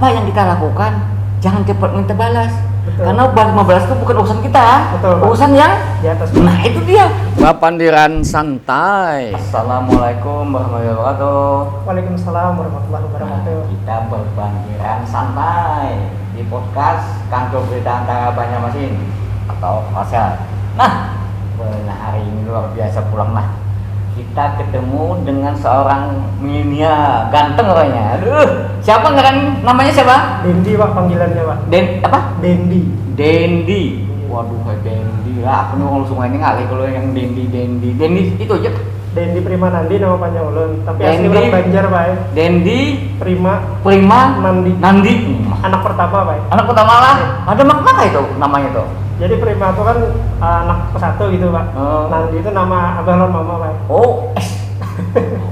apa yang kita lakukan jangan cepat minta balas. Betul. Karena balas membalas itu bukan urusan kita. Betul, Pak. Urusan yang Di atas. nah itu dia. Papandiran santai. Assalamualaikum warahmatullahi wabarakatuh. Waalaikumsalam warahmatullahi wabarakatuh. Kita berpandiran santai di podcast Kantor Berita Antara Banjarmasin atau Pasar. Nah, hari ini luar biasa pulang lah. Kita ketemu dengan seorang milenial ganteng orangnya. Aduh, siapa nggak namanya siapa? Dendi Pak panggilannya Pak. Apa? Dendi. Dendi. Waduh, kayak Dendi lah. Aku nih kalau sungai ini ngalih kalau yang Dendi itu aja. Dendi Primanandi nama panjang ulun, tapi asli Dendi. orang Banjar Pak. Dendi Prima Nandi. anak pertama Pak. Anak pertama lah. Ada makna kah itu namanya tuh? Jadi Prima itu kan anak ke-1 gitu Pak. Oh. Nandi itu nama abah lor mama Pak. Oh,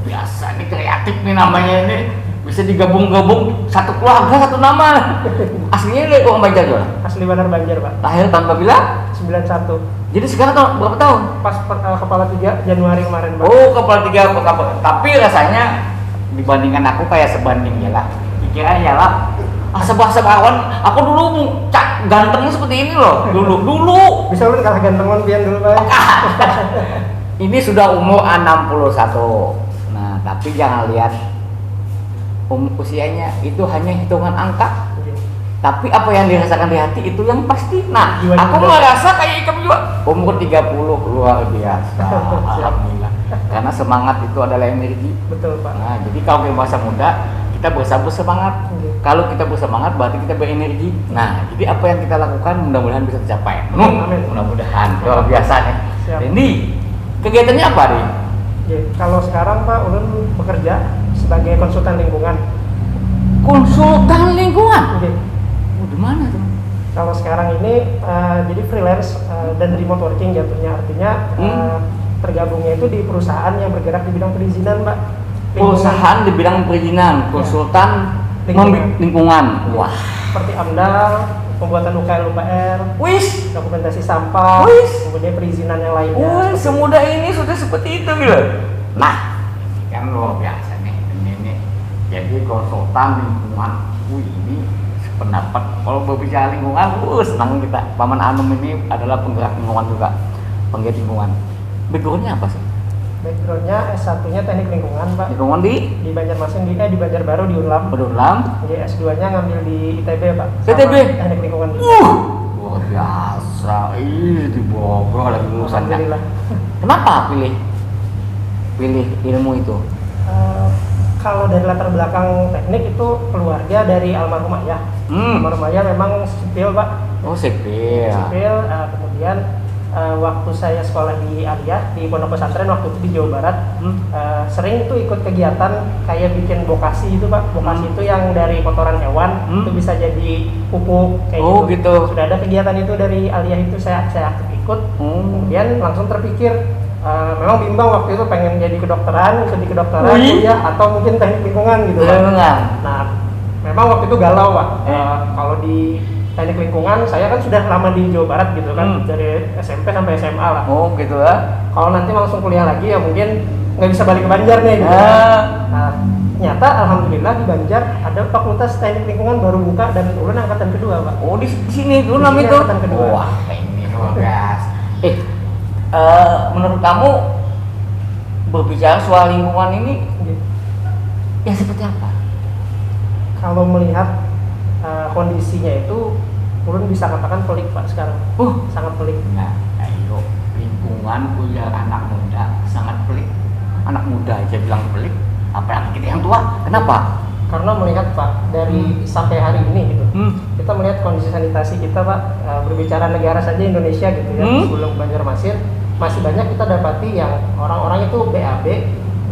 biasa nih kreatif nih namanya ini. Bisa digabung-gabung satu keluarga satu nama. Aslinya dari orang Banjar juga. Asli benar Banjar Pak. Lahir tanpa bila. 91. Jadi sekarang berapa tahun? Pas kepala 3 Januari kemarin Pak. Oh, kepala 3 tapi rasanya dibandingkan aku kayak sebanding ya lah. Dikira ya lah. Sebah-sebawan, aku dulu gantengnya seperti ini loh. Dulu. Bisa ulun kalah gantengan pian dulu Pak. Ini sudah umur 61. Nah, tapi jangan lihat usianya, itu hanya hitungan angka. Tapi apa yang dirasakan di hati itu yang pasti. Nah, Jiwa aku juga. merasa kayak kamu juga. Umur 30 luar biasa. Alhamdulillah. Karena semangat itu adalah energi. Betul Pak. Nah, jadi kalau kita masa muda, kita bersemangat. Kalau kita bersemangat berarti kita berenergi. Nah, jadi apa yang kita lakukan mudah-mudahan bisa tercapai. Amin. Mudah-mudahan. Luar biasa nih. Siap. Jadi kegiatannya apa nih? Kalau sekarang Pak ulun bekerja sebagai konsultan lingkungan. Konsultan lingkungan. Oke. Di mana tuh? Kalau sekarang ini jadi freelance dan remote working jatuhnya, artinya tergabungnya itu di perusahaan yang bergerak di bidang perizinan Pak. Perusahaan di bidang perizinan, konsultan lingkungan. Wah. Seperti AMDAL, pembuatan UKL-UPR, Wis. dokumentasi sampah, Wis. kemudian perizinan yang lainnya. Wah, semudah ini sudah seperti itu gitu. Nah, kan luar biasa nih ini. Jadi konsultan lingkungan. Ini pendapat kalau berbicara lingkungan, senang kita. Paman Anum ini adalah penggerak lingkungan juga, penggiat lingkungan. Backgroundnya apa sih? Backgroundnya S1-nya teknik lingkungan Pak. Lingkungan di Banjarmasin di Banjarbaru di Unlam. Berdulam. Jadi S2-nya ngambil di ITB Pak. ITB? Sama teknik lingkungan. Luar biasa. Di Bogor lagi lulusannya. Alhamdulillah. Kenapa pilih ilmu itu? Kalau dari latar belakang teknik itu keluarga dari almarhum ayah. Almarhum ayah memang sipil Pak. Oh, sipil. Kemudian waktu saya sekolah di Aliyah di Pondok Pesantren waktu itu di Jawa Barat, sering tuh ikut kegiatan kayak bikin bokasi itu Pak. Bokasi itu yang dari kotoran hewan itu bisa jadi pupuk kayak gitu. Sudah ada kegiatan itu dari Aliyah itu saya aktif ikut. Kemudian langsung terpikir memang bimbang waktu itu pengen jadi kedokteran, ikut di kedokteran, kuliah atau mungkin teknik lingkungan gitu Pak. Nah, memang waktu itu galau Pak. Kalau di teknik lingkungan saya kan sudah lama di Jawa Barat gitu kan, dari SMP sampai SMA lah. Oh gitu ya. Kalau nanti langsung kuliah lagi ya mungkin nggak bisa balik ke Banjar nih gitu. Nah, ternyata alhamdulillah di Banjar ada fakultas teknik lingkungan baru buka dan ulun angkatan kedua Pak. Oh di sini dulu namanya itu. Angkatan kedua. Wah ini luar biasa. Menurut kamu berbicara soal lingkungan ini yang seperti apa? Kalau melihat kondisinya itu ulun bisa katakan pelik Pak sekarang. Sangat pelik. Nah, ayo lingkungan kuliah anak muda sangat pelik. Anak muda aja bilang pelik, apalagi kita yang tua. Kenapa? Karena melihat Pak dari sampai hari ini gitu, kita melihat kondisi sanitasi kita Pak, berbicara negara saja Indonesia gitu ya, sebelum Banjarmasin masih banyak kita dapati yang orang-orang itu BAB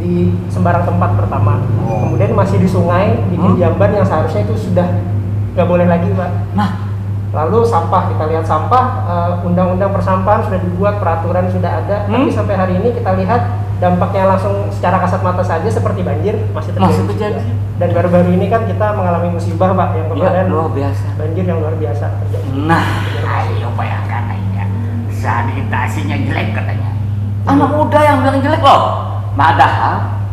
di sembarang tempat pertama, kemudian masih di sungai, bikin jamban yang seharusnya itu sudah nggak boleh lagi Pak. Nah, lalu sampah, kita lihat sampah, undang-undang persampahan sudah dibuat, peraturan sudah ada, tapi sampai hari ini kita lihat dampaknya langsung secara kasat mata saja seperti banjir masih terjadi. Dan baru-baru ini kan kita mengalami musibah Pak yang kemarin luar biasa. Banjir yang luar biasa terjadi. Nah, ayo bayangkan aja sanitasinya jelek katanya. Anak muda yang bilang jelek loh. Padahal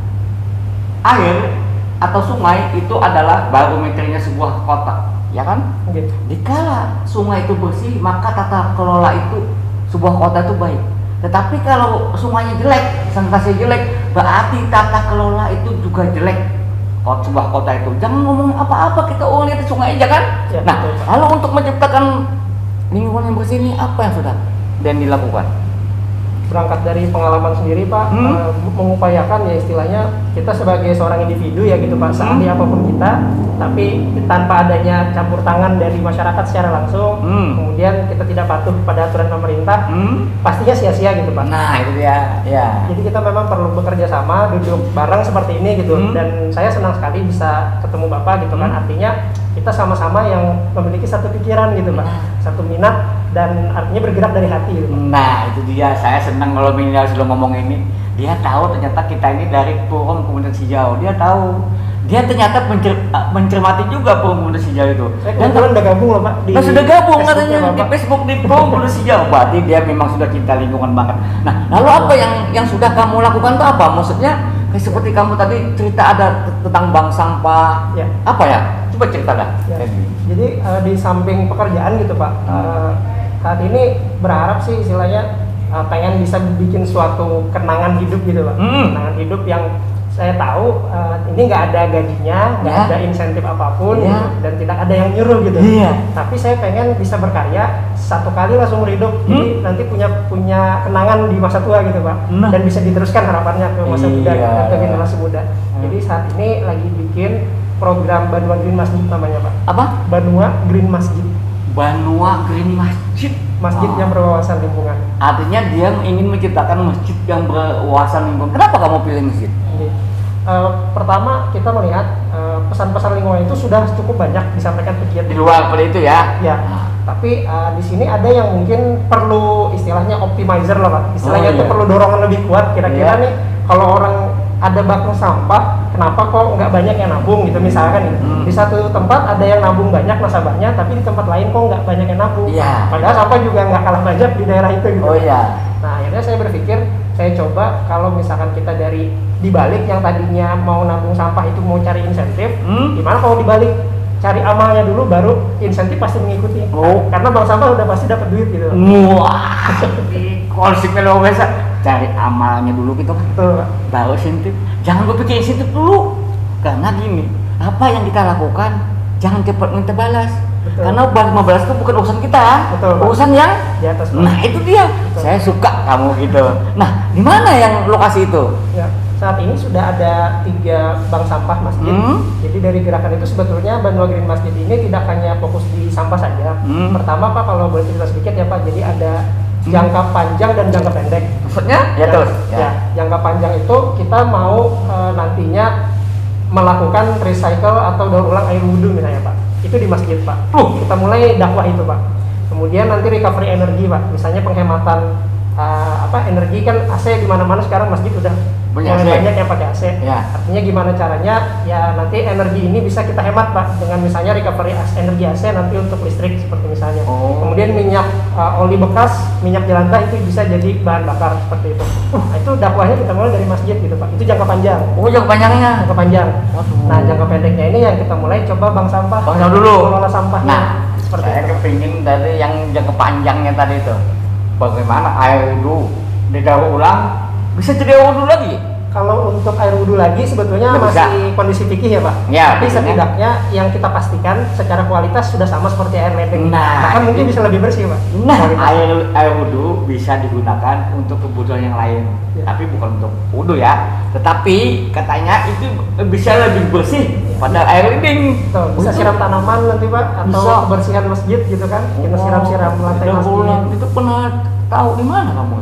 atau sungai itu adalah barometernya sebuah kota, ya kan? Gitu. Dikala sungai itu bersih, maka tata kelola itu sebuah kota itu baik. Tetapi kalau sungainya jelek, sanitasi jelek, berarti tata kelola itu juga jelek. Sebuah kota itu jangan ngomong apa-apa, kita lihat sungai aja kan. Ya, Nah, betul, Pak. lalu untuk menciptakan lingkungan yang bersih ini apa yang sudah dan dilakukan? Berangkat dari pengalaman sendiri Pak, mengupayakan ya istilahnya kita sebagai seorang individu ya gitu Pak, seahli apapun kita, tapi tanpa adanya campur tangan dari masyarakat secara langsung, kemudian kita tidak patuh pada aturan pemerintah, pastinya sia-sia gitu Pak. Nah itu dia, ya. Jadi kita memang perlu bekerja sama, duduk bareng seperti ini gitu, dan saya senang sekali bisa ketemu Bapak gitu kan, artinya kita sama-sama yang memiliki satu pikiran gitu Pak, satu minat, dan artinya bergerak dari hati gitu. Nah itu dia, saya senang kalau milenial sudah ngomong ini. Dia tahu ternyata kita ini dari Forum Komunitas Hijau. Dia tahu, dia ternyata mencermati juga Forum Komunitas Hijau itu. Saya kebetulan udah gabung loh Pak. Sudah gabung Facebook katanya di Facebook di Forum Komunitas Hijau. Berarti dia memang sudah cinta lingkungan banget. Nah lalu apa yang sudah kamu lakukan itu apa? Maksudnya kayak seperti kamu tadi cerita ada tentang bank sampah. Ya. Apa ya? Coba cerita dah. Ya. Jadi di samping pekerjaan gitu Pak, saat ini berharap sih istilahnya pengen bisa bikin suatu kenangan hidup gitu Pak. Kenangan hidup yang saya tahu ini nggak ada gajinya, nggak ada insentif apapun gitu, dan tidak ada yang nyuruh gitu. Tapi saya pengen bisa berkarya satu kali langsung hidup, jadi nanti punya kenangan di masa tua gitu Pak, dan bisa diteruskan harapannya ke masa muda, ke generasi muda. Jadi saat ini lagi bikin program Banua Green Masjid namanya Pak. Apa? Banua Green Masjid. Banua Green Masjid. Masjid yang berwawasan lingkungan. Artinya dia ingin menciptakan masjid yang berwawasan lingkungan. Kenapa kamu pilih masjid? Jadi, pertama kita melihat pesan-pesan lingkungan itu sudah cukup banyak disampaikan pegiat Di luar pada itu ya. Ya. Tapi di sini ada yang mungkin perlu istilahnya optimizer lah Pak. Istilahnya itu perlu dorongan lebih kuat. Kira-kira nih kalau orang ada bak sampah, kenapa kok nggak banyak yang nabung gitu misalkan gitu. Di satu tempat ada yang nabung banyak nasabahnya, tapi di tempat lain kok nggak banyak yang nabung. Padahal sampah juga nggak kalah banyak di daerah itu gitu. Nah akhirnya saya berpikir, saya coba kalau misalkan kita dari dibalik yang tadinya mau nabung sampah itu mau cari insentif, gimana kalau dibalik cari amalnya dulu baru insentif pasti mengikuti. Karena bank sampah udah pasti dapat duit gitu. Wah, konsepnya luar biasa. Cari amalnya dulu gitu kan. Betul Pak. Baru insentif. Jangan berpikir insentif dulu. Karena gini, apa yang kita lakukan jangan cepat minta balas. Betul. Karena balas itu bukan urusan kita. Betul, Pak. Urusan yang Di atas Pak. Nah itu dia. Betul. Saya suka kamu gitu. Nah, di mana yang lokasi itu? Ya, saat ini sudah ada 3 bank sampah masjid. Jadi dari gerakan itu sebetulnya Banua Green Masjid ini tidak hanya fokus di sampah saja. Pertama Pak, kalau boleh cerita sedikit ya Pak, jadi ada jangka panjang dan jangka pendek. Maksudnya? Ya terus. Ya, jangka panjang itu kita mau nantinya melakukan recycle atau daur ulang air wudhu misalnya Pak. Itu di masjid Pak. Kita mulai dakwah itu Pak. Kemudian nanti recovery energi Pak. Misalnya penghematan energi kan AC di mana-mana sekarang masjid udah mulai banyak yang pakai AC. Artinya gimana caranya ya nanti energi ini bisa kita hemat Pak dengan misalnya recovery energi AC nanti untuk listrik seperti misalnya. Kemudian minyak oli bekas, minyak jelantah itu bisa jadi bahan bakar seperti itu. Nah, itu dakwahnya kita mulai dari masjid gitu Pak. Itu jangka panjang. Jangka panjangnya. Jangka panjang. Nah, jangka pendeknya ini yang kita mulai coba bank sampah. Bank sampah dulu. Kelola sampahnya. Nah, seperti saya itu. kepingin dari yang jangka panjangnya tadi itu. Bagaimana air wudhu didaur ulang bisa jadi air wudhu lagi? Kalau untuk air wudhu lagi sebetulnya Nggak masih kondisi fikih ya Pak. Ya, tapi fikihnya. setidaknya yang kita pastikan secara kualitas sudah sama seperti air ledeng. Nah, bahkan mungkin bisa lebih bersih Pak. Nah, Kualitas. air wudhu bisa digunakan untuk kebutuhan yang lain, tapi bukan untuk wudhu ya. Tetapi katanya itu bisa lebih bersih pada air ledeng. Betul, bisa siram tanaman nanti Pak, atau Bisa. kebersihan masjid gitu kan. Kita siram-siram lantai daur masjid. ulang. Itu pernah tahu di mana kamu?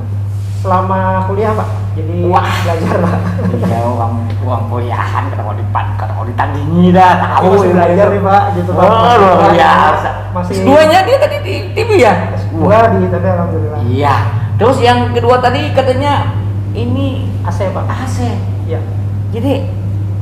Selama kuliah Pak, jadi belajar Pak. Iya, uang kuliahan kata kau ditandingi dah, tahu Masih belajar nih Pak, gitu Pak. luar biasa. Masih S2-nya dia tadi di TV ya? S2 di ITB alhamdulillah. Iya. Terus yang kedua tadi katanya ini AC Pak. AC. Iya. Jadi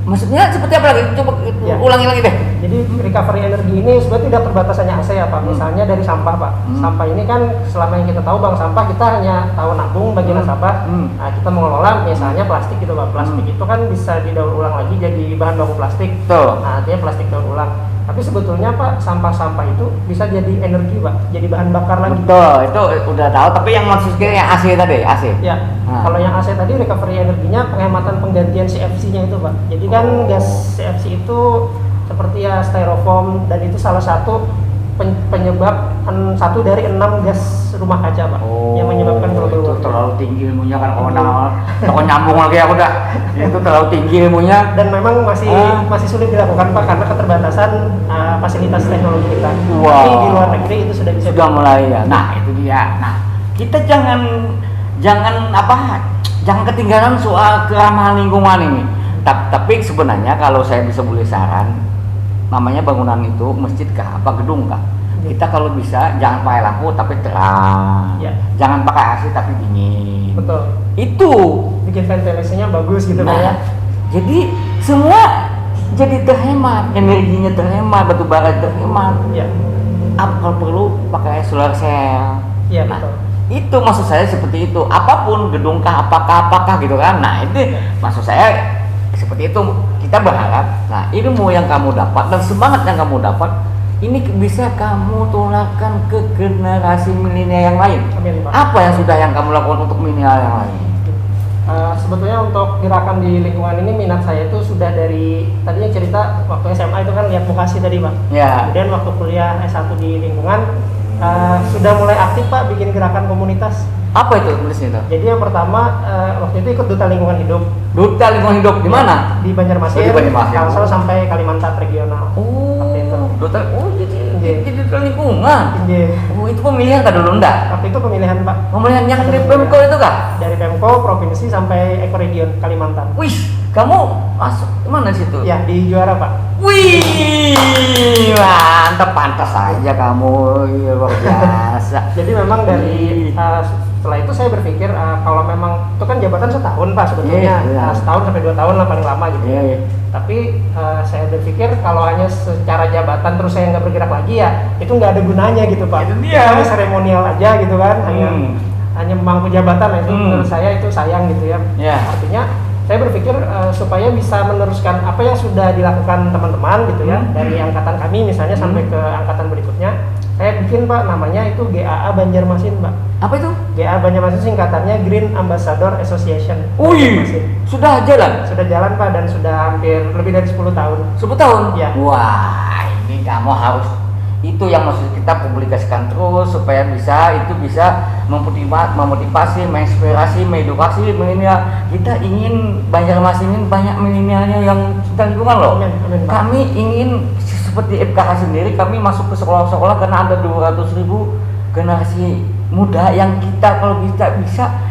Maksudnya seperti apa lagi? Coba Ya. ulangi lagi deh. Jadi recovery energi ini sebenarnya tidak terbatasannya AC ya Pak. Misalnya dari sampah Pak. Sampah ini kan selama yang kita tahu bank sampah kita hanya tahu nabung bagi nasabah. Nah, kita mengelola misalnya plastik gitu Pak. Plastik itu kan bisa didaur ulang lagi jadi bahan baku plastik. Tuh. Nah, artinya plastik daur ulang. Tapi sebetulnya Pak, sampah-sampah itu bisa jadi energi Pak, jadi bahan bakar lagi. Betul, itu udah tahu. Tapi yang maksudnya yang AC tadi, AC. Ya, kalau yang AC tadi recovery energinya penghematan penggantian CFC-nya itu Pak. Jadi kan gas CFC itu seperti ya styrofoam dan itu salah satu penyebab satu dari 6 gas rumah kaca Pak yang menyebabkan global itu warming. terlalu tinggi ilmunya kan kalau nyambung lagi aku udah itu terlalu tinggi ilmunya Dan memang masih sulit dilakukan Pak karena keterbatasan fasilitas teknologi kita. Wow. Tapi di luar negeri itu sudah bisa. Sudah mulai ya. Nah itu dia. Nah kita jangan ketinggalan soal keramahan lingkungan ini. Tapi sebenarnya kalau saya bisa boleh saran, namanya bangunan itu masjid kah apa gedung kah? Kita kalau bisa jangan pakai lampu tapi terang. Ya. Jangan pakai AC tapi dingin. Betul. Itu Bikin ventilasinya bagus gitu Pak ya. Jadi semua jadi terhemat, energinya terhemat, batu bara terhemat. Ya. Apa perlu pakai solar cell? Iya Nah, betul. itu maksud saya seperti itu. Apapun gedungkah apakah gitu kan. Nah, itu maksud saya seperti itu. Kita berharap, nah ilmu yang kamu dapat dan semangat yang kamu dapat ini bisa kamu tularkan ke generasi milenial yang lain. Amin, Pak. Apa yang sudah yang kamu lakukan untuk milenial yang lain? Sebetulnya untuk gerakan di lingkungan ini minat saya itu sudah dari tadinya cerita waktu SMA itu kan lihat vokasi tadi Pak. Ya. Kemudian waktu kuliah S1 di lingkungan sudah mulai aktif Pak bikin gerakan komunitas. Apa itu tulisnya itu? Jadi yang pertama waktu itu ikut Duta Lingkungan Hidup. Duta Lingkungan Hidup di mana? Di Banjarmasin, Oh, di Banjarmasin. Kalsel sampai Kalimantan regional. Waktu itu. Duta Iya. jadi Duta Lingkungan. Iya. Itu pemilihan kan dulu enggak? Waktu itu pemilihan Pak Pemilihan yang dari Pemko itu kah? dari Pemko, provinsi sampai ekoregion Kalimantan. Wih, kamu masuk mana situ? Ya di juara Pak. Wih, mantap, pantas aja kamu, ya, luar biasa. Jadi memang dari setelah itu saya berpikir kalau memang itu kan jabatan setahun Pak sebetulnya. Iya. Setahun sampai 2 tahun lah paling lama gitu. Iya. Tapi saya berpikir kalau hanya secara jabatan terus saya nggak bergerak lagi ya itu nggak ada gunanya gitu Pak. Itu dia. Hanya seremonial aja gitu kan, hanya memangku jabatan. Nah, itu menurut saya itu sayang gitu ya. Iya. Artinya saya berpikir supaya bisa meneruskan apa yang sudah dilakukan teman-teman gitu ya dari angkatan kami misalnya sampai ke angkatan berikutnya. Saya bikin Pak namanya itu GAA Banjarmasin Pak. Apa itu? GAA Banjarmasin singkatannya Green Ambassador Association. Wih, Banjarmasin. sudah jalan? Sudah jalan Pak dan sudah hampir lebih dari 10 tahun. 10 tahun? Ya. Wah, ini kamu harus itu yang maksud kita publikasikan terus supaya itu bisa memotivasi, menginspirasi, mengedukasi milenial. Kita ingin Banjarmasin ini banyak milenialnya yang cinta lingkungan loh. Amin, Pak. Kami ingin seperti FKH sendiri, kami masuk ke sekolah-sekolah karena ada 200.000 generasi muda yang kita kalau bisa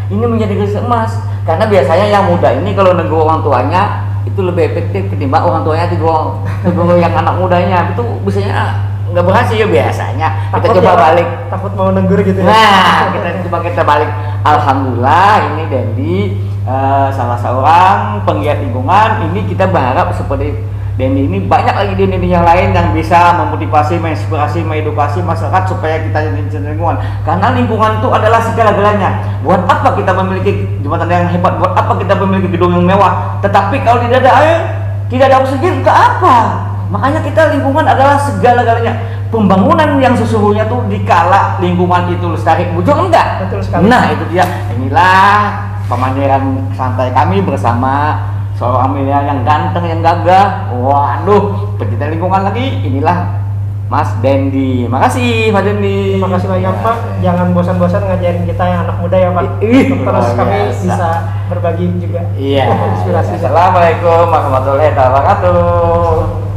ini menjadi generasi emas. Karena biasanya yang muda ini kalau negur orang tuanya itu lebih efektif ketimbang orang tuanya negur yang anak mudanya. Itu biasanya nggak berhasil biasanya. Kita coba balik. Takut mau negur gitu ya. Nah, kita balik. Alhamdulillah ini Dendi salah seorang penggiat lingkungan. Ini kita berharap seperti Dendi ini banyak lagi Dendi yang lain yang bisa memotivasi, menginspirasi, mengedukasi masyarakat supaya kita jadi cinta lingkungan. Karena lingkungan itu adalah segala-galanya. Buat apa kita memiliki jembatan yang hebat? Buat apa kita memiliki gedung yang mewah? Tetapi kalau tidak ada air, tidak ada oksigen, untuk apa? Makanya kita lingkungan adalah segala-galanya. Pembangunan yang sesungguhnya tuh dikala lingkungan itu lestari, bujur enggak? Betul sekali. Nah itu dia. Inilah pemandiran santai kami bersama seorang milenial yang ganteng, yang gagah. Waduh, pecinta lingkungan lagi. Inilah Mas Dendi. Makasih Mas Dendi. Terima kasih banyak Pak. Jangan bosan-bosan ngajarin kita yang anak muda ya Pak. Terus kami bisa berbagi juga. Iya. Inspirasi. Assalamualaikum warahmatullahi wabarakatuh.